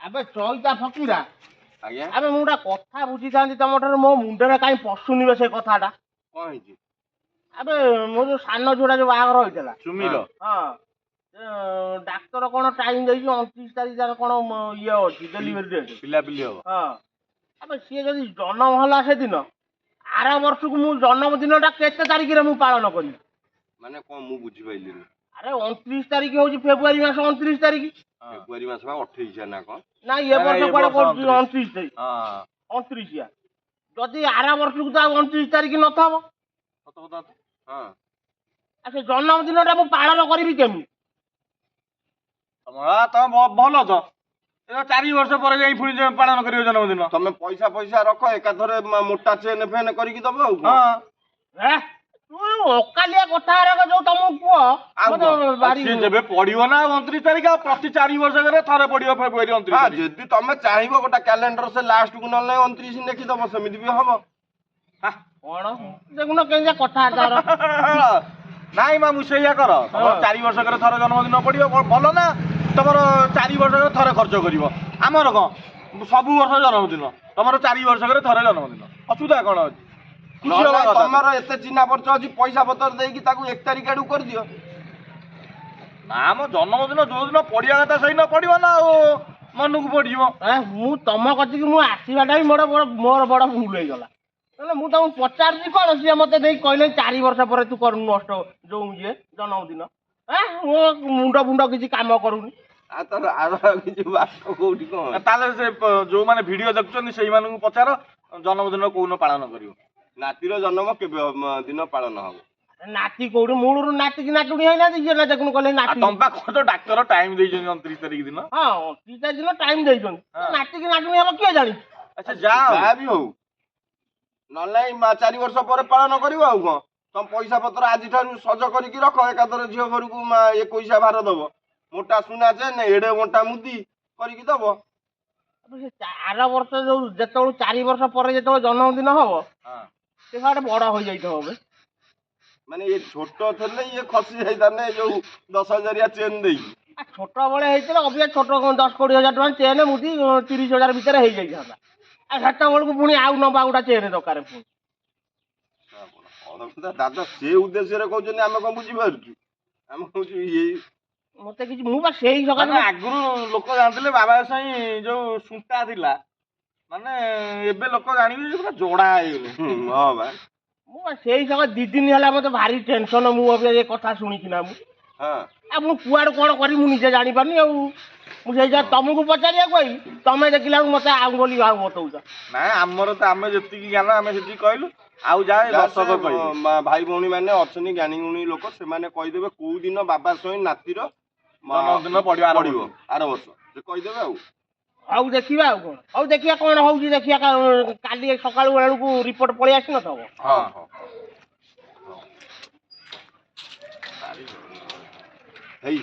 আবে চইতা ফকিরা ଆଜ୍ଞା আবে ମୁଁ ଗୋଟେ କଥା ବୁଝିଥାନ୍ତି ତମ ଠାରୁ ମୋ ମୁଣ୍ଡରେ କାହିଁ ପଶୁନି ବେ ସେ କଥାଟା। କଣ ହେଇଛି? ଆବେ ମୋ ଯୋଉ ସାନ ଝିଅଟା ଯୋଉ ବାହାଘର ହେଇଥିଲା ସୁମିର ହଁ ଡାକ୍ତର କଣ ଟାଇମ ଦେଇଛି 29 ତାରିଖ ତାର କଣ ଇଏ ଅଛି ଡେଲିଭରି ଡେଟ୍। ପିଲାପିଲି ହବ। ହଁ ଆବେ ସିଏ ଯଦି ଜନ୍ମ ହେଲା ସେଦିନ ଆର ବର୍ଷକୁ ମୁଁ ଜନ୍ମଦିନଟା କେତେ ତାରିଖରେ ମୁଁ ପାଳନ କରିବି? ମାନେ କଣ ମୁଁ ବୁଝିପାରିଲିନି। ଆରେ 29 ତାରିଖ ହଉଛି ଫେବୃଆରୀ ମାସ 29 ତାରିଖ। ଫେବୃଆରୀ ମାସ ବା 28 ନା କଣ? ନାଇଁ ଏ ବର୍ଷ କୁଆଡେ କରୁଛି 29 ତାରିଖ। ହଁ 29 ଯଦି ଆର ବର୍ଷକୁ ତ ଆଉ 29 ତାରିଖ ନଥିବ ସତ କଥା ତ। ହଁ ଆଉ ସେ ଜନ୍ମଦିନଟା ମୁଁ ପାଳନ କରିବି କେମିତି? ତମେ ଭଲ ତ 4 ବର୍ଷ ପରେ ଯାଇ ପୁଣି ପାଳନ କରିବ ଜନ୍ମଦିନ। ତମେ ପଇସା ପଇସା ରଖ ଏକାଥରେ ମୋଟା ଚେନ ଫେନ କରିକି ଦବ ଆଉ କଣ? ହଁ ତୁ ଅକାଲିଆ କଥା ଯୋଉ ତମକୁ କୁହ ମତେ ଭାରି ସିଏ ଯେବେ ପଡିବ ନା 29 ତାରିଖ ଆଉ ପ୍ରତି 4 ବର୍ଷରେ ଥରେ ପଡିବ ଫେବୃଆରୀ 29 ହଁ ତାରିଖ। ଯଦି ତମେ ଚାହିଁବ ଗୋଟେ କ୍ୟାଲେଣ୍ଡର ସେ ଲାଷ୍ଟକୁ ନହେଲେ 29 ଲେଖିଦବ ସେମିତି ବି ହବ। କଣ ଦେଖୁନ କେମିତି କଥା ତାର ନାଇଁ ମା ମୁଁ ସେଇଆ କର ତମର 4 ବର୍ଷକରେ ଥରେ ଜନ୍ମଦିନ ପଡିବ ଭଲ ନା ତମର 4 ବର୍ଷକରେ ଥରେ ଖର୍ଚ୍ଚ କରିବ। ଆମର କଣ ସବୁ ବର୍ଷ ଜନ୍ମଦିନ ତମର 4 ବର୍ଷକରେ ଥରେ ଜନ୍ମଦିନ ଅସୁବିଧା କଣ ଅଛି? ଖୁସି ହବା କଥା। ତମର ଏତେ ଚିହ୍ନା ପରିଚୟ ଅଛି ପଇସା ପତ୍ର ଦେଇକି ତାକୁ 1 ତାରିଖ ଆଡକୁ କରିଦିଅ। ନା ମୋ ଜନ୍ମଦିନ ଯୋଉଦିନ ପଡିବା କଥା ସେଇଦିନ ପଡିବ ନା ଆଉ ମନକୁ ପଡିଯିବ। ମୁଁ ତମ କତିକି ମୁଁ ଆସିବାଟା ବି ମୋର ବଡ ଭୁଲ ହେଇଗଲା। ନହେଲେ ମୁଁ ତମକୁ ପଚାରୁଛି କଣ ସିଏ ମତେ ଦେଇ କହିଲେ 4 ବର୍ଷ ପରେ ତୁ କରୁନୁ ନଷ୍ଟ ଯୋଉ ଇଏ ଜନ୍ମଦିନ। ମୋ ମୁଣ୍ଡ କିଛି କାମ କରୁନି। ଆଉ ତାର ଆର କିଛି ବାଟ କୋଉଠି କଣ? ତାହେଲେ ସେ ଯୋଉମାନେ ଭିଡିଓ ଦେଖୁଛନ୍ତି ସେଇମାନଙ୍କୁ ପଚାର ଜନ୍ମଦିନ କୋଉଦିନ ପାଳନ କରିବ। ନାତିର ଜନ୍ମ କେବେ ଦିନ ପାଳନ ହବ? ନାତି କୋଉଠି ମୂଳରୁ ନାତିକି ନାତୁଣୀ ହେଇନାହାନ୍ତି ଯିଏ ନା ଦେଖୁନୁ କହିଲେ ନାତି। ତମ ପା କହୁଛ ଡାକ୍ତର ଟାଇମ ଦେଇଛନ୍ତି 29 ତାରିଖ ଦିନ। ହଁ 29 ତାରିଖ ଦିନ ଟାଇମ ଦେଇଛନ୍ତି ନାତିକି ନାତୁଣୀ ହବ କିଏ ଜାଣିଛି? ଆଚ୍ଛା ଯାହା ବି ହଉ ନହେଲେ 4 ବର୍ଷ ପରେ ପାଳନ କରିବ ଆଉ କଣ? ତମ ପଇସା ପତ୍ର ଆଜିଠାରୁ ସଜ କରିକି ରଖ ଏକାଥରେ ଝିଅ ଘରକୁ 21 ଭାର ଦବ। ମୋଟା ସୁନା ଚେନ ଏଡେ ମୋଟା ମୁଦି କରିକି ଦବ। ଆର ବର୍ଷ ଯୋଉ ଯେତେବେଳେ 4 ବର୍ଷ ପରେ ଯେତେବେଳେ ଜନ୍ମଦିନ ହବ ସେ ଗୋଟେ ବଡ ହେଇଯାଇଥିବ ବେ। ମାନେ ଇଏ ଛୋଟ ଥିଲେ ଇଏ ଖସି ଯାଇଥାନ୍ତେ ଯୋଉ 10,000 ଚେନ ଦେଇକି। ଛୋଟ ବେଳେ ହେଇଥିଲେ ଅବିକା ଛୋଟ 10-20 ହଜାର ଟଙ୍କା ଚେନ ମୁଦି 30,000 ଭିତରେ ହେଇଯାଇଥାନ୍ତା। ଆଉ ସେତେବେଳକୁ ପୁଣି ଆଉ ନବା ଗୋଟା ଚେନ ଦରକାର ପୁଣି। ଦାଦା ସେ ଉଦ୍ଦେଶ୍ୟରେ କହୁଛନ୍ତି ଆମେ କଣ ବୁଝିପାରୁଛୁ? ଆମେ କହୁଛୁ ଏଇ ମତେ କିଛି ମୁଁ ବା ସେଇ ସକାଶେ ଆଗରୁ ଲୋକ ଜାଣିଥିଲେ ବାବା ସାଇଁ ଯୋଉ ସୁଣ୍ଟା ଥିଲା ମାନେ ଏବେ ଲୋକ ଜାଣିବେ ପୁରା ଯୋଡା ହେଇଗଲେ। ହଁ ବା ମୁଁ ବା ସେଇ ସକାଶେ 2 ଦିନ ହେଲା ମତେ ଭାରି ଟେନସନ ମୁଁ ଅବିକା ଏ କଥା ଶୁଣିକିନା ମୁଁ। ହଁ ଆଉ ମୁଁ କୁଆଡେ କଣ କରିବି ମୁଁ ନିଜେ ଜାଣିପାରୁନି ଆଉ। ମୁଁ ସେଇ ତମକୁ ପଚାରିବାକୁ କହିଲି ତମେ ଦେଖିଲା ବେଳକୁ ମତେ ଆଉ ବୋଲି ଆଉ ବତଉଛ। ନାଇଁ ଆମର ତ ଆମେ ଯେତିକି ଜ୍ଞାନ ଆମେ ସେତିକି କହିଲୁ ଆଉ ଯାହା ଦର୍ଶକ କହିବେ। ଭାଇ ଭଉଣୀ ମାନେ ଅଛନ୍ତି ଜ୍ଞାନୀ ଗୁଣୀ ଲୋକ ସେମାନେ କହିଦେବେ କୋଉ ଦିନ ବାବା ସ୍ୱଇଁ ନାତିର ଜନ୍ମଦିନ ପଡିବ ଆର ବର୍ଷ ସେ କହିଦେବେ ଆଉ। ହଉ ଦେଖିବା ଆଉ କଣ ହଉ ଦେଖିବା କଣ ହଉଛି ଦେଖିବା କାଲି ସକାଳୁ ବେଳକୁ ରିପୋର୍ଟ ପଳେଇ ଆସିନଥିବ। ହଁ ହେଇ